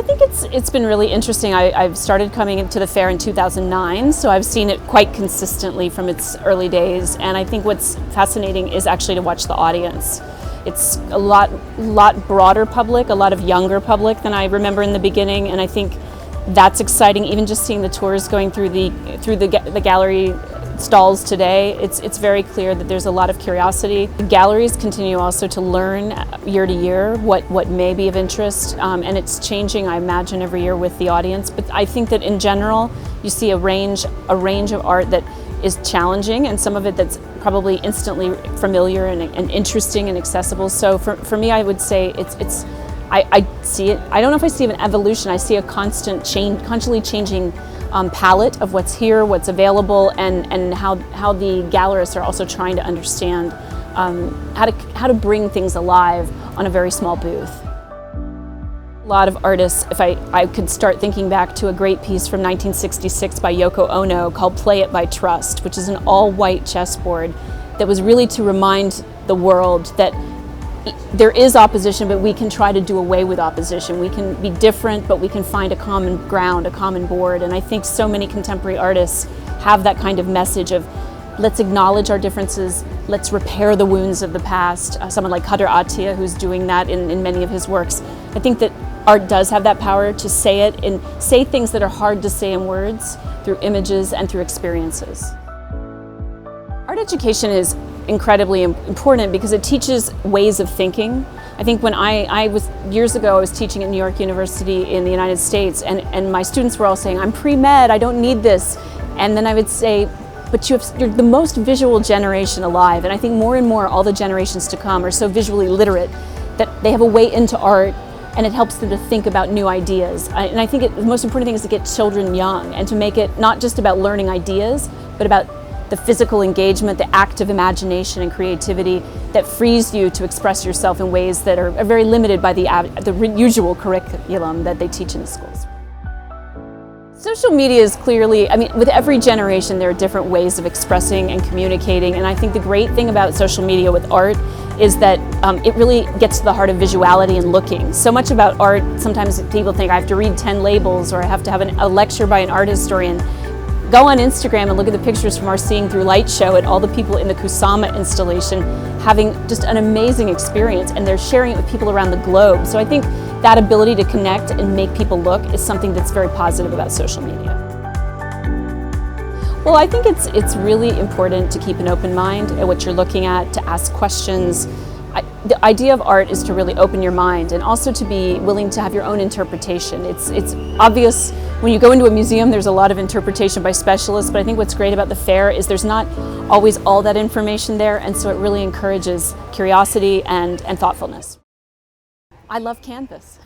I think it's been really interesting. I've started coming into the fair in 2009, so I've seen it quite consistently from its early days, and I think what's fascinating is actually to watch the audience. It's a lot broader public, a lot of younger public than I remember in the beginning, and I think that's exciting. Even just seeing the tours going through the gallery stalls today, it's very clear that there's a lot of curiosity. The galleries continue also to learn year to year what may be of interest, and it's changing, I imagine, every year with the audience. But I think that in general, you see a range of art that is challenging, and some of it that's probably instantly familiar and interesting and accessible. So for me, I would say I see it. I don't know if I see an evolution. I see a constantly changing palette of what's here, what's available, and how the gallerists are also trying to understand how to bring things alive on a very small booth. A lot of artists, if I could start thinking back to a great piece from 1966 by Yoko Ono called Play It by Trust, which is an all-white chessboard that was really to remind the world that there is opposition, but we can try to do away with opposition. We can be different, but we can find a common ground, a common board. And I think so many contemporary artists have that kind of message of let's acknowledge our differences, let's repair the wounds of the past. Someone like Kader Attia, who's doing that in many of his works. I think that art does have that power to say it and say things that are hard to say in words through images and through experiences. Art education is incredibly important because it teaches ways of thinking. I think when years ago I was teaching at New York University in the United States, and my students were all saying, I'm pre-med, I don't need this. And then I would say, but you're the most visual generation alive, and I think more and more all the generations to come are so visually literate that they have a way into art, and it helps them to think about new ideas. And I think the most important thing is to get children young and to make it not just about learning ideas, but about the physical engagement, the active imagination and creativity that frees you to express yourself in ways that are very limited by the usual curriculum that they teach in the schools. Social media is clearly, with every generation there are different ways of expressing and communicating, and I think the great thing about social media with art is that it really gets to the heart of visuality and looking. So much about art, sometimes people think I have to read 10 labels or I have to have a lecture by an art historian. Go on Instagram and look at the pictures from our Seeing Through Light show and all the people in the Kusama installation having just an amazing experience, and they're sharing it with people around the globe. So I think that ability to connect and make people look is something that's very positive about social media. Well, I think it's really important to keep an open mind at what you're looking at, to ask questions. The idea of art is to really open your mind and also to be willing to have your own interpretation. It's obvious when you go into a museum there's a lot of interpretation by specialists, but I think what's great about the fair is there's not always all that information there, and so it really encourages curiosity and thoughtfulness. I love canvas.